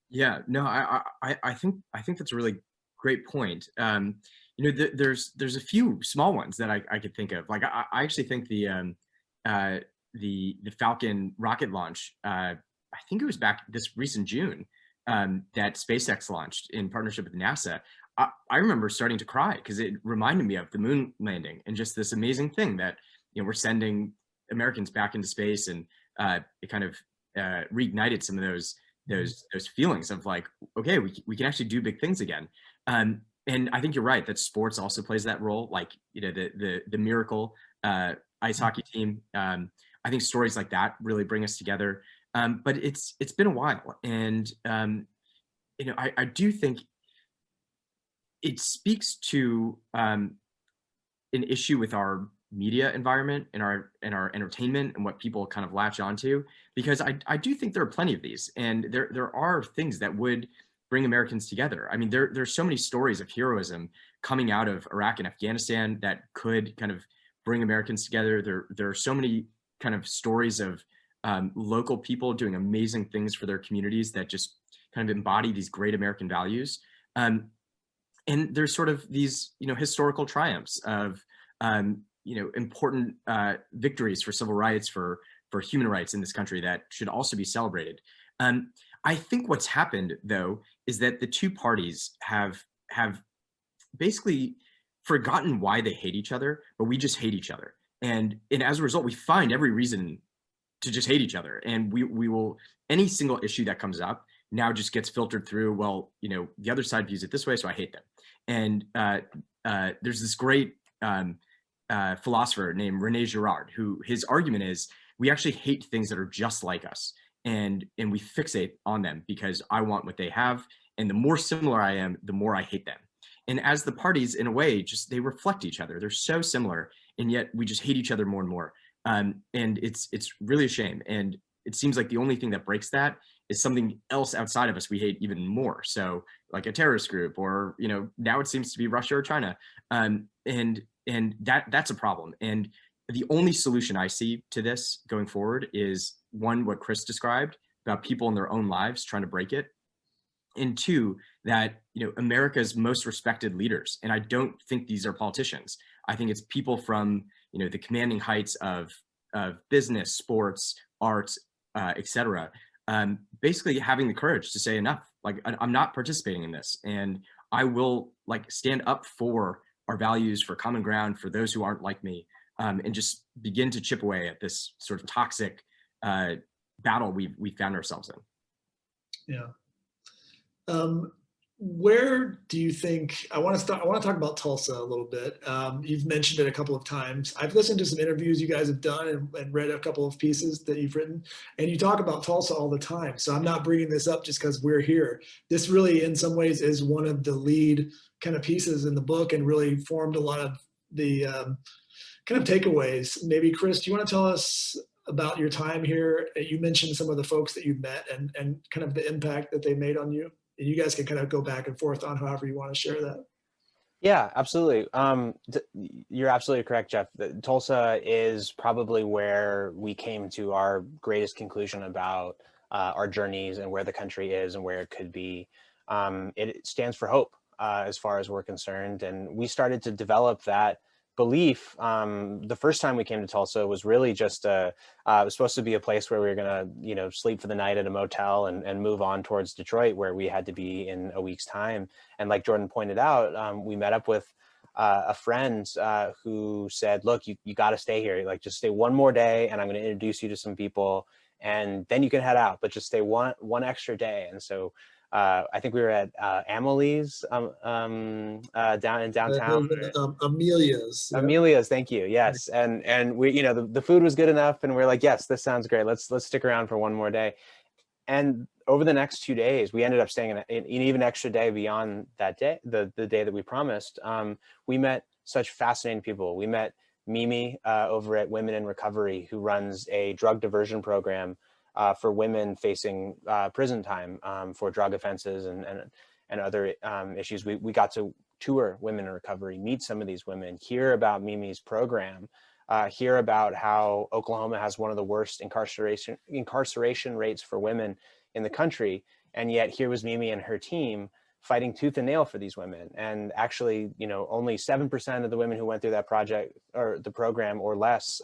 Yeah, no, I think that's a really great point. You know, there's a few small ones that I could think of. Like I actually think the Falcon rocket launch, I think it was back this recent June, that SpaceX launched in partnership with NASA. I remember starting to cry because it reminded me of the moon landing and just this amazing thing that, you know, we're sending Americans back into space, and it kind of reignited some of those feelings of like, okay, we can actually do big things again. And I think you're right that sports also plays that role. Like, you know, the Miracle ice hockey team. I think stories like that really bring us together. But it's been a while, and you know, I do think it speaks to an issue with our media environment and our entertainment and what people kind of latch onto, because I do think there are plenty of these, and there are things that would bring Americans together. I mean, there's so many stories of heroism coming out of Iraq and Afghanistan that could kind of bring Americans together. There are so many kind of stories of local people doing amazing things for their communities that just kind of embody these great American values. And there's sort of these, you know, historical triumphs of, you know, important victories for civil rights, for human rights in this country that should also be celebrated. I think what's happened, though, is that the two parties have basically forgotten why they hate each other, but we just hate each other. And as a result, we find every reason to just hate each other. And we will, any single issue that comes up now just gets filtered through, well, you know, the other side views it this way, so I hate them. And there's this great philosopher named Rene Girard, who his argument is, we actually hate things that are just like us. And we fixate on them because I want what they have. And the more similar I am, the more I hate them. And as the parties, in a way, just they reflect each other. They're so similar, and yet we just hate each other more and more. And it's really a shame. And it seems like the only thing that breaks that is something else outside of us we hate even more. So like a terrorist group, or, you know, now it seems to be Russia or China. And that's a problem. And the only solution I see to this going forward is, one, what Chris described about people in their own lives trying to break it. And two, that, you know, America's most respected leaders, and I don't think these are politicians. I think it's people from, you know, the commanding heights of business, sports, arts, etc. Basically having the courage to say enough. Like, I'm not participating in this, and I will, like, stand up for our values, for common ground, for those who aren't like me, and just begin to chip away at this sort of toxic battle we found ourselves in. Yeah. Where do you think, I want to talk about Tulsa a little bit. You've mentioned it a couple of times. I've listened to some interviews you guys have done and read a couple of pieces that you've written, and you talk about Tulsa all the time. So I'm not bringing this up just because we're here. This really, in some ways, is one of the lead kind of pieces in the book and really formed a lot of the kind of takeaways. Maybe, Chris, do you want to tell us about your time here? You mentioned some of the folks that you've met and kind of the impact that they made on you. And you guys can kind of go back and forth on however you want to share that. Yeah, absolutely. You're absolutely correct, Jeff. Tulsa is probably where we came to our greatest conclusion about our journeys and where the country is and where it could be. It stands for hope as far as we're concerned. And we started to develop that belief. The first time we came to Tulsa was really just it was supposed to be a place where we were gonna, sleep for the night at a motel and move on towards Detroit, where we had to be in a week's time. And like Jordan pointed out, we met up with a friend who said, "Look, you got to stay here. Like, just stay one more day, and I'm going to introduce you to some people, and then you can head out. But just stay one extra day." And so I think we were at Amelie's down in downtown. Amelia's. Yeah. Amelia's, thank you. Yes, and we, the food was good enough, and we're like, yes, this sounds great. Let's stick around for one more day. And over the next 2 days, we ended up staying an even extra day beyond that day, the day that we promised. We met such fascinating people. We met Mimi over at Women in Recovery, who runs a drug diversion program for women facing prison time for drug offenses and other issues. We got to tour Women in Recovery, meet some of these women, hear about Mimi's program, hear about how Oklahoma has one of the worst incarceration rates for women in the country. And yet here was Mimi and her team fighting tooth and nail for these women. And actually, only 7% of the women who went through that project or the program or less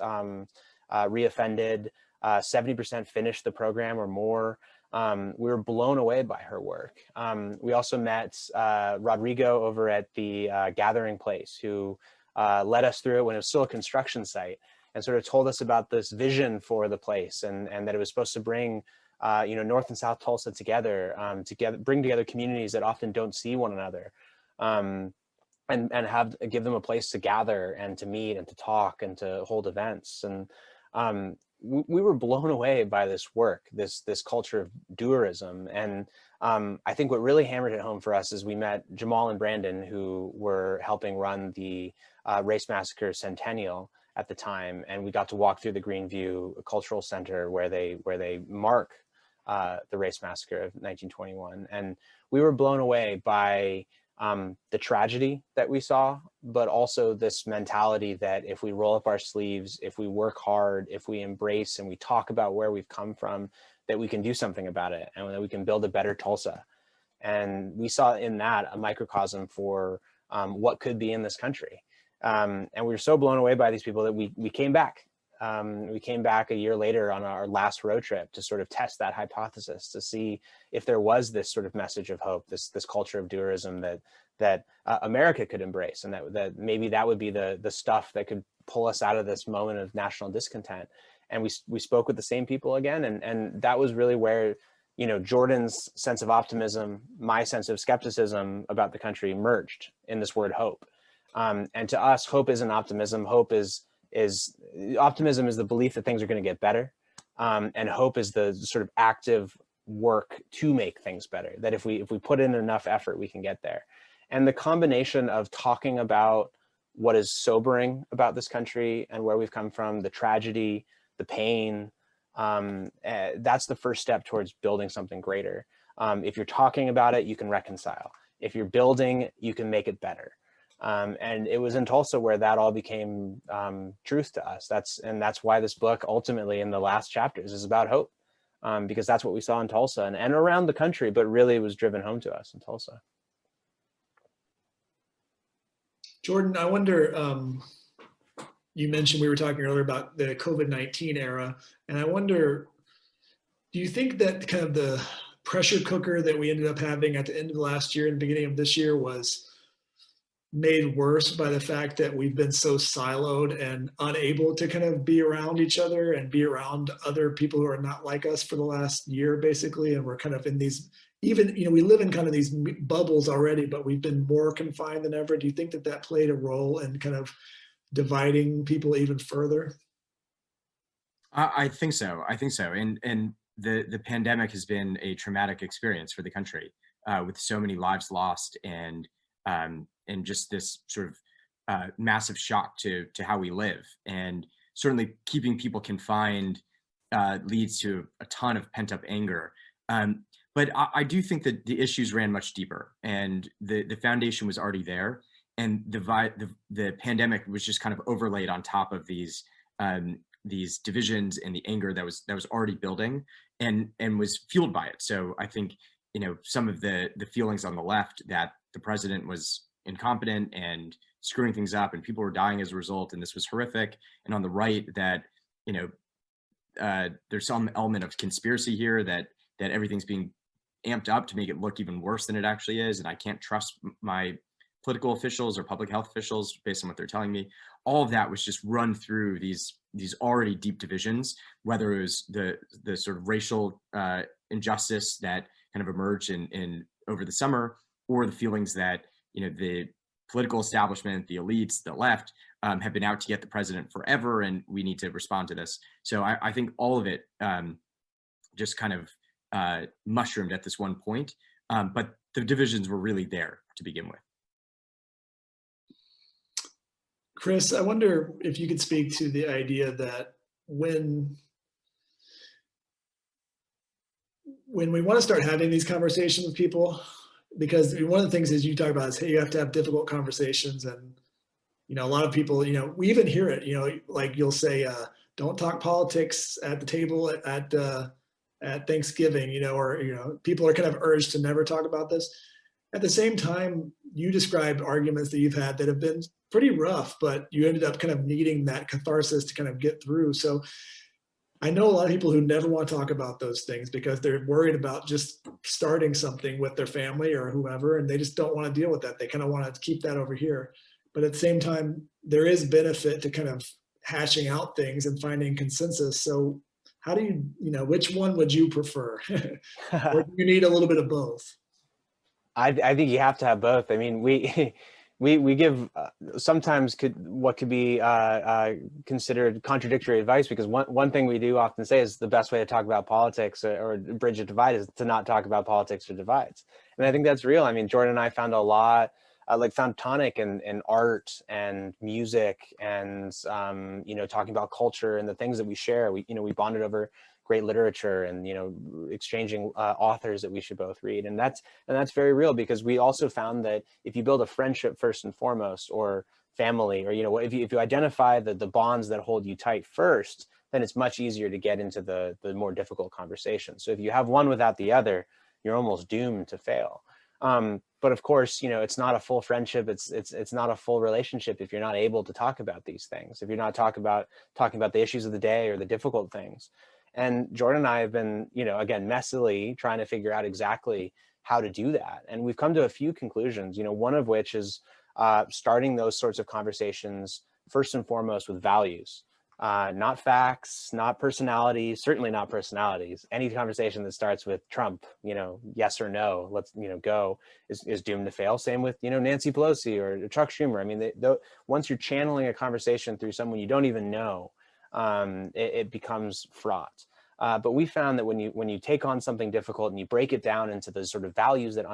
reoffended. 70% finished the program or more. We were blown away by her work. We also met Rodrigo over at the Gathering Place, who led us through it when it was still a construction site, and sort of told us about this vision for the place, and that it was supposed to bring North and South Tulsa together, bring together communities that often don't see one another, and give them a place to gather and to meet and to talk and to hold events. And we were blown away by this work, this culture of doerism. And I think what really hammered it home for us is we met Jamal and Brandon, who were helping run the Race Massacre Centennial at the time, and we got to walk through the Greenview Cultural Center where they mark the Race Massacre of 1921. And we were blown away by the tragedy that we saw, but also this mentality that if we roll up our sleeves, if we work hard, if we embrace and we talk about where we've come from, that we can do something about it and that we can build a better Tulsa. And we saw in that a microcosm for what could be in this country. And we were so blown away by these people that we came back. We came back a year later on our last road trip to sort of test that hypothesis, to see if there was this sort of message of hope, this culture of doerism that America could embrace, and that maybe that would be the stuff that could pull us out of this moment of national discontent. And we spoke with the same people again, and that was really where Jordan's sense of optimism, my sense of skepticism about the country merged in this word hope. And to us, hope isn't optimism. Optimism is the belief that things are going to get better, and hope is the sort of active work to make things better, that if we put in enough effort, we can get there. And the combination of talking about what is sobering about this country and where we've come from, the tragedy, the pain, that's the first step towards building something greater. If you're talking about it, you can reconcile. If you're building, you can make it better. And it was in Tulsa where that all became truth to us. That's why this book ultimately in the last chapters is about hope, because that's what we saw in Tulsa and around the country, but really it was driven home to us in Tulsa. Jordan, I wonder, you mentioned, we were talking earlier about the COVID-19 era, and I wonder, do you think that kind of the pressure cooker that we ended up having at the end of last year and the beginning of this year was made worse by the fact that we've been so siloed and unable to kind of be around each other and be around other people who are not like us for the last year, basically. And we're kind of in these, even, we live in kind of these bubbles already, but we've been more confined than ever. Do you think that that played a role in kind of dividing people even further? I think so. I think so. And the pandemic has been a traumatic experience for the country, with so many lives lost, and just this sort of massive shock to how we live. And certainly keeping people confined leads to a ton of pent up anger. But I do think that the issues ran much deeper, and the foundation was already there, and the pandemic was just kind of overlaid on top of these divisions and the anger that was already building, and was fueled by it. So I think, some of the feelings on the left that the president was incompetent and screwing things up and people were dying as a result, and this was horrific, and on the right that there's some element of conspiracy here, that everything's being amped up to make it look even worse than it actually is, and I can't trust my political officials or public health officials based on what they're telling me. All of that was just run through these already deep divisions, whether it was the sort of racial injustice that kind of emerged in over the summer, or the feelings that the political establishment, the elites, the left, have been out to get the president forever, and we need to respond to this. So I think all of it just kind of mushroomed at this one point, but the divisions were really there to begin with. Chris, I wonder if you could speak to the idea that when we want to start having these conversations with people, because one of the things is you talk about is, hey, you have to have difficult conversations, and a lot of people, we even hear it, like you'll say, don't talk politics at the table at Thanksgiving, or people are kind of urged to never talk about this. At the same time, you described arguments that you've had that have been pretty rough, but you ended up kind of needing that catharsis to kind of get through. So I know a lot of people who never want to talk about those things because they're worried about just starting something with their family or whoever, and they just don't want to deal with that. They kind of want to keep that over here. But at the same time, there is benefit to kind of hashing out things and finding consensus. So how do you, which one would you prefer? Or do you need a little bit of both? I think you have to have both. I mean, we give sometimes what could be considered contradictory advice, because one thing we do often say is the best way to talk about politics or bridge a divide is to not talk about politics or divides. And I think that's real. I mean, Jordan and I found a lot, found tonic in art and music and, talking about culture and the things that we share. We bonded over great literature and, exchanging authors that we should both read. And that's very real, because we also found that if you build a friendship first and foremost, or family, or, if you identify the bonds that hold you tight first, then it's much easier to get into the more difficult conversations. So if you have one without the other, you're almost doomed to fail. But of course, it's not a full friendship. It's not a full relationship if you're not able to talk about these things, if you're not talking about the issues of the day or the difficult things. And Jordan and I have been, again, messily trying to figure out exactly how to do that. And we've come to a few conclusions, one of which is starting those sorts of conversations first and foremost with values, not facts, not personalities, certainly not personalities. Any conversation that starts with Trump, yes or no, let's, go, is doomed to fail. Same with, Nancy Pelosi or Chuck Schumer. I mean, once you're channeling a conversation through someone you don't even know, it becomes fraught. But we found that when you take on something difficult and you break it down into the sort of values that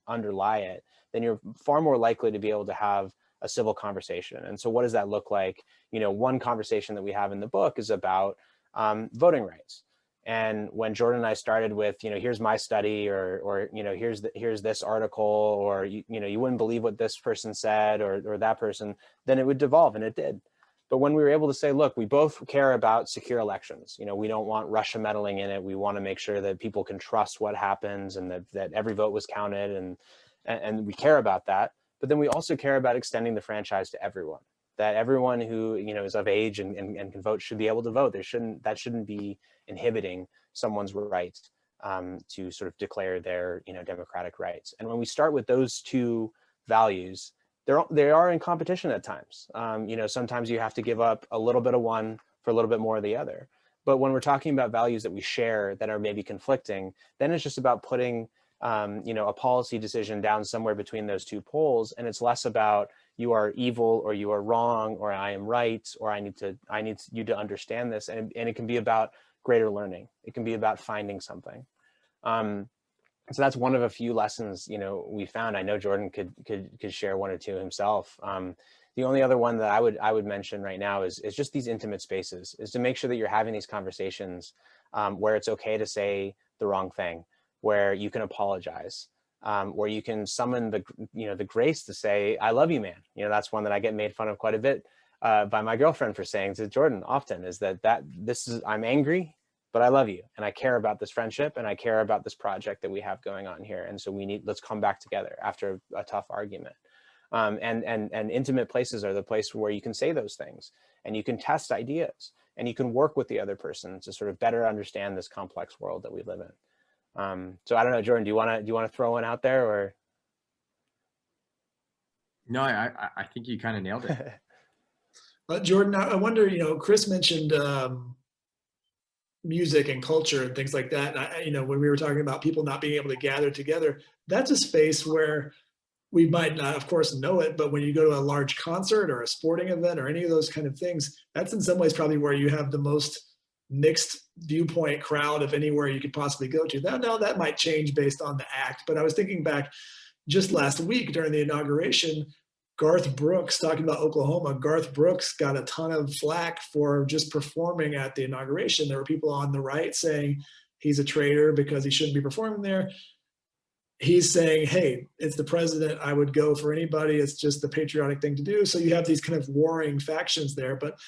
underlie it, then you're far more likely to be able to have a civil conversation. And so what does that look like? One conversation that we have in the book is about voting rights. And when Jordan and I started with, here's my study, or here's this article, or you wouldn't believe what this person said, or that person, then it would devolve, and it did. But when we were able to say, look, we both care about secure elections. We don't want Russia meddling in it. We want to make sure that people can trust what happens, and that every vote was counted, and we care about that. But then we also care about extending the franchise to everyone, that everyone who is of age and can vote should be able to vote. That shouldn't be inhibiting someone's right to sort of declare their democratic rights. And when we start with those two values, they are in competition at times. You know, sometimes you have to give up a little bit of one for a little bit more of the other. But when we're talking about values that we share that are maybe conflicting, then it's just about putting, you know, a policy decision down somewhere between those two poles. And it's less about you are evil or you are wrong or I am right or I need you to understand this. And it can be about greater learning. It can be about finding something. So that's one of a few lessons, you know, we found. I know Jordan could share one or two himself. The only other one that I would mention right now is just these intimate spaces, is to make sure that you're having these conversations where it's okay to say the wrong thing, where you can apologize, where you can summon the grace to say, I love you, man. You know, that's one that I get made fun of quite a bit by my girlfriend for saying to Jordan often, is I'm angry, but I love you and I care about this friendship and I care about this project that we have going on here. And so let's come back together after a tough argument. And intimate places are the place where you can say those things and you can test ideas and you can work with the other person to sort of better understand this complex world that we live in. So I don't know, Jordan, do you want to throw one out there or? No, I think you kind of nailed it. Jordan, I wonder, you know, Chris mentioned music and culture and things like that. You know, when we were talking about people not being able to gather together, that's a space where we might not, of course, know it, but when you go to a large concert or a sporting event or any of those kind of things, that's in some ways probably where you have the most mixed viewpoint crowd of anywhere you could possibly go to. Now that might change based on the act, but I was thinking back just last week during the inauguration, Garth Brooks, talking about Oklahoma, Garth Brooks got a ton of flack for just performing at the inauguration. There were people on the right saying he's a traitor because he shouldn't be performing there. He's saying, hey, it's the president. I would go for anybody. It's just the patriotic thing to do. So you have these kind of warring factions there, but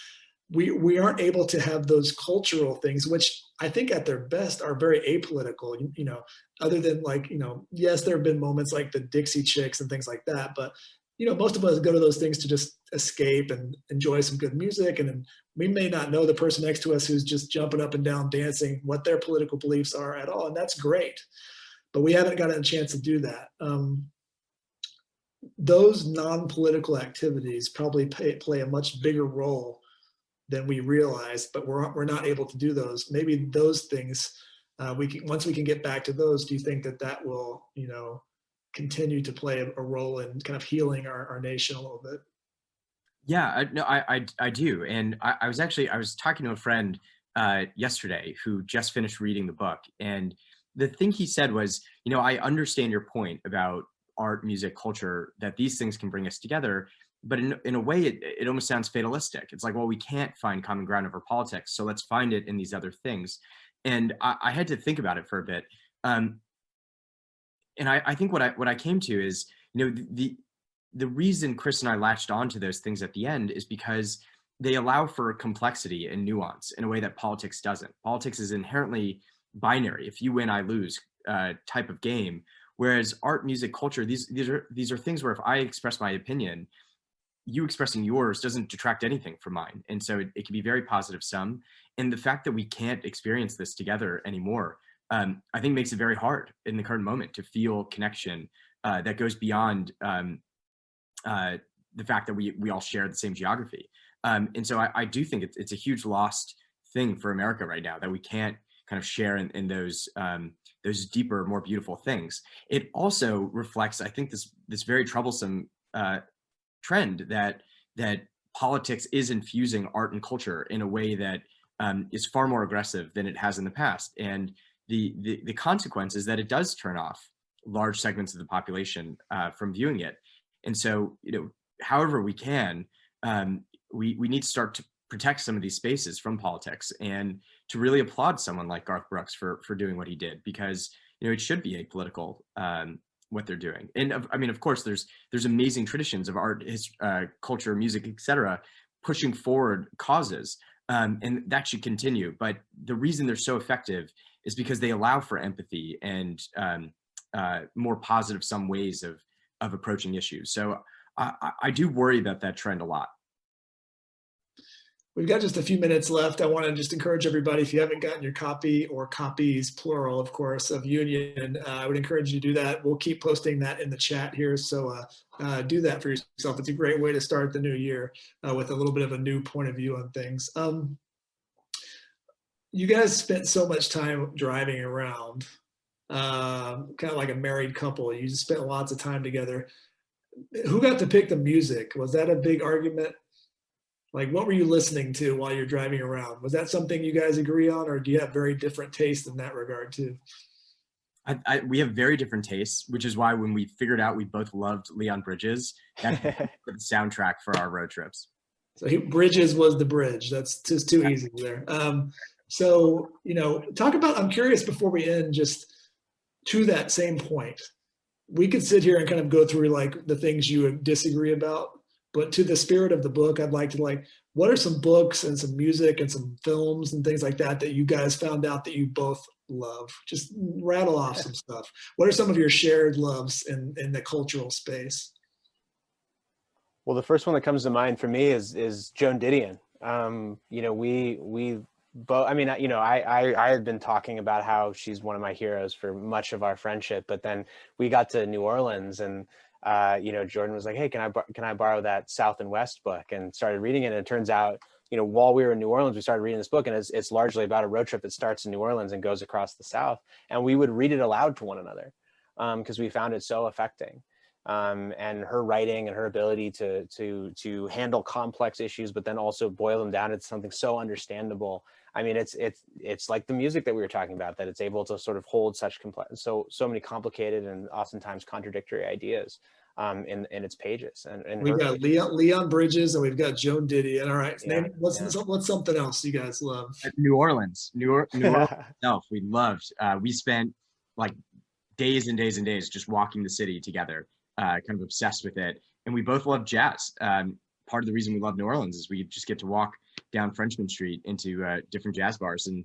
we aren't able to have those cultural things, which I think at their best are very apolitical, you know, other than like, you know, yes, there have been moments like the Dixie Chicks and things like that, but you know, most of us go to those things to just escape and enjoy some good music. And we may not know the person next to us who's just jumping up and down, dancing, what their political beliefs are at all. And that's great. But we haven't gotten a chance to do that. Those non-political activities probably play a much bigger role than we realize, but we're not able to do those. Maybe those things, once we can get back to those, do you think that will, you know, continue to play a role in kind of healing our nation a little bit? Yeah, no, I do. And I was talking to a friend yesterday who just finished reading the book. And the thing he said was, you know, I understand your point about art, music, culture, that these things can bring us together. But in a way, it almost sounds fatalistic. It's like, well, we can't find common ground over politics, so let's find it in these other things. And I had to think about it for a bit. And I think what I came to is, you know, the reason Chris and I latched onto those things at the end is because they allow for complexity and nuance in a way that politics doesn't. Politics is inherently binary. If you win, I lose type of game. Whereas art, music, culture, these are things where if I express my opinion, you expressing yours doesn't detract anything from mine. And so it can be very positive sum. And the fact that we can't experience this together anymore, I think makes it very hard in the current moment to feel connection that goes beyond the fact that we all share the same geography. And so I do think it's a huge lost thing for America right now that we can't kind of share in those deeper, more beautiful things. It also reflects, I think, this very troublesome trend that politics is infusing art and culture in a way that is far more aggressive than it has in the past. And the consequence is that it does turn off large segments of the population from viewing it. And so, you know, however we can, we need to start to protect some of these spaces from politics and to really applaud someone like Garth Brooks for doing what he did, because, you know, it should be apolitical, what they're doing. And I mean, of course, there's amazing traditions of art, culture, music, etc., pushing forward causes, and that should continue. But the reason they're so effective is because they allow for empathy and more positive some ways of approaching issues. So I do worry about that trend a lot. We've got just a few minutes left. I want to just encourage everybody, if you haven't gotten your copy, or copies, plural, of course, of Union, I would encourage you to do that. We'll keep posting that in the chat here. So do that for yourself. It's a great way to start the new year with a little bit of a new point of view on things. You guys spent so much time driving around, kind of like a married couple. You just spent lots of time together. Who got to pick the music? Was that a big argument? Like, what were you listening to while you're driving around? Was that something you guys agree on, or do you have very different tastes in that regard too? We have very different tastes, which is why when we figured out we both loved Leon Bridges, that's the soundtrack for our road trips. So Bridges was the bridge. That's just too easy there. So, talk about, I'm curious before we end, just to that same point, we could sit here and kind of go through like the things you disagree about. But to the spirit of the book, I'd like to what are some books and some music and some films and things like that you guys found out that you both love? Just rattle off some stuff. What are some of your shared loves in the cultural space? Well, the first one that comes to mind for me is Joan Didion. We both, I had been talking about how she's one of my heroes for much of our friendship, but then we got to New Orleans and Jordan was like, hey, can I borrow that South and West book, and started reading it. And it turns out, while we were in New Orleans, we started reading this book, and it's largely about a road trip that starts in New Orleans and goes across the South. And we would read it aloud to one another because we found it so affecting. And her writing and her ability to handle complex issues, but then also boil them down into something so understandable. I mean, it's like the music that we were talking about, that it's able to sort of hold such so many complicated and oftentimes contradictory ideas in its pages. And we've got Leon Bridges and we've got Joan Didion. All right, what's something else you guys love? New Orleans itself, we loved. We spent like days and days and days just walking the city together. Kind of obsessed with it, and we both love jazz. Part of the reason we love New Orleans is we just get to walk down Frenchman Street into different jazz bars and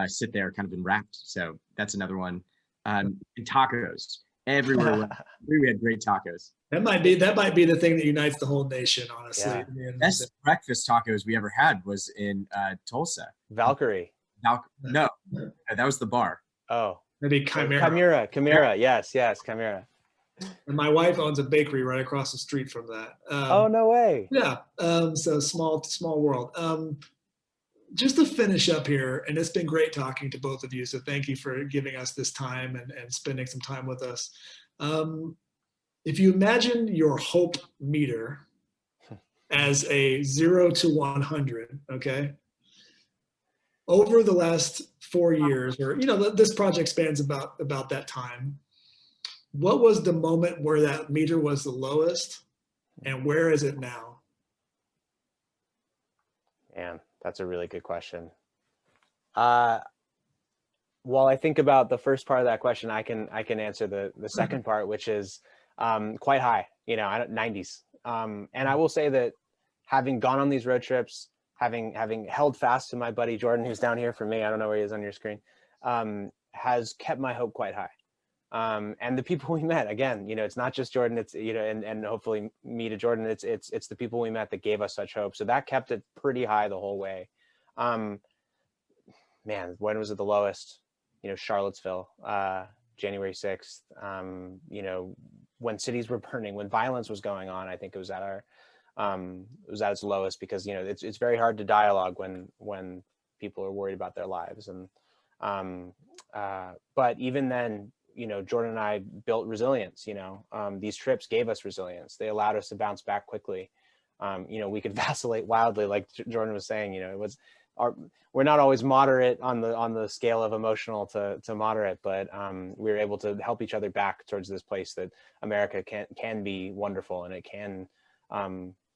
sit there kind of enwrapped. So that's another one. And tacos everywhere. We had great tacos. That might be the thing that unites the whole nation, honestly. Yeah. I mean, Best breakfast tacos we ever had was in Tulsa. Valkyrie. No, that was the bar. Oh, maybe Chimera. Chimera. Yes, Chimera. And my wife owns a bakery right across the street from that. Oh, no way. Yeah. So small world. Just to finish up here, and it's been great talking to both of you. So thank you for giving us this time and spending some time with us. If you imagine your hope meter as a 0 to 100, okay? Over the last 4 years, or, this project spans about that time. What was the moment where that meter was the lowest, and where is it now? Man, that's a really good question. While I think about the first part of that question, I can answer the second part, which is quite high, 90s. And I will say that having gone on these road trips, having held fast to my buddy Jordan, who's down here for me, I don't know where he is on your screen, has kept my hope quite high. And the people we met, again, it's not just Jordan, it's, and hopefully me to Jordan, it's the people we met that gave us such hope. So that kept it pretty high the whole way. Man, when was it the lowest? Charlottesville, January 6th, when cities were burning, when violence was going on, I think it was at its lowest, because, it's very hard to dialogue when people are worried about their lives. And, but even then, Jordan and I built resilience. These trips gave us resilience. They allowed us to bounce back quickly. We could vacillate wildly, like Jordan was saying. We're not always moderate on the scale of emotional to moderate, but we were able to help each other back towards this place that America can be wonderful, and it can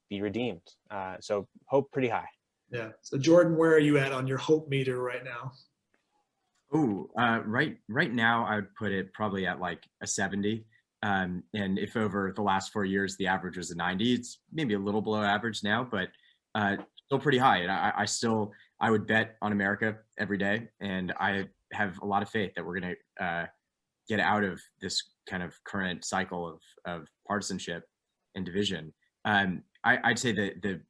be redeemed. So hope pretty high. Yeah. So Jordan, where are you at on your hope meter right now? Oh, right now I would put it probably at like a 70. And if over the last 4 years the average was a 90, it's maybe a little below average now, but still pretty high. And I would bet on America every day, and I have a lot of faith that we're going to get out of this kind of current cycle of partisanship and division. I'd say that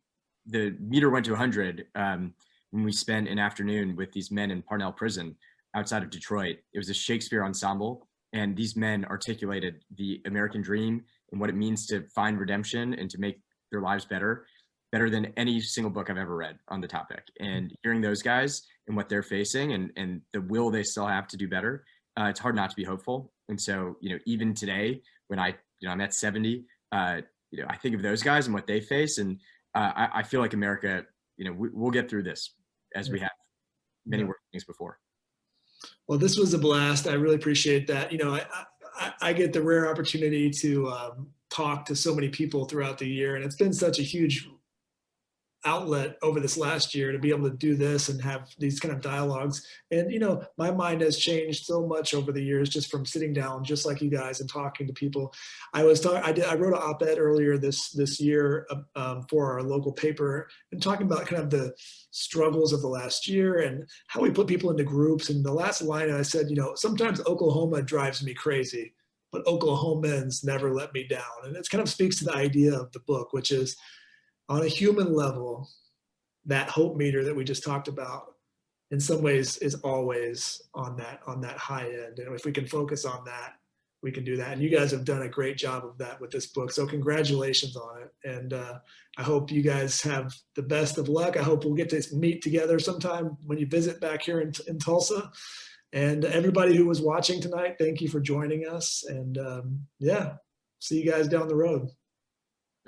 the meter went to 100 when we spent an afternoon with these men in Parnell Prison outside of Detroit. It was a Shakespeare ensemble, and these men articulated the American dream and what it means to find redemption and to make their lives better than any single book I've ever read on the topic. And hearing those guys and what they're facing and the will they still have to do better, it's hard not to be hopeful. And so, even today, when I'm at 70, I think of those guys and what they face, and I feel like America, we'll get through this, as we have many worse things before. Well, this was a blast. I really appreciate that. I get the rare opportunity to talk to so many people throughout the year, and it's been such a huge outlet over this last year to be able to do this and have these kind of dialogues. And my mind has changed so much over the years just from sitting down just like you guys and talking to people. I wrote an op-ed earlier this year for our local paper and talking about kind of the struggles of the last year and how we put people into groups. And the last line I said, sometimes Oklahoma drives me crazy, but Oklahomans never let me down. And it kind of speaks to the idea of the book, which is, on a human level, that hope meter that we just talked about, in some ways, is always on that high end. And if we can focus on that, we can do that. And you guys have done a great job of that with this book. So congratulations on it. And I hope you guys have the best of luck. I hope we'll get to meet together sometime when you visit back here in Tulsa. And everybody who was watching tonight, thank you for joining us. And see you guys down the road.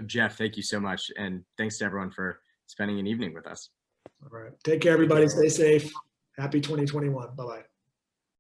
Jeff, thank you so much. And thanks to everyone for spending an evening with us. All right. Take care, everybody. Stay safe. Happy 2021. Bye-bye.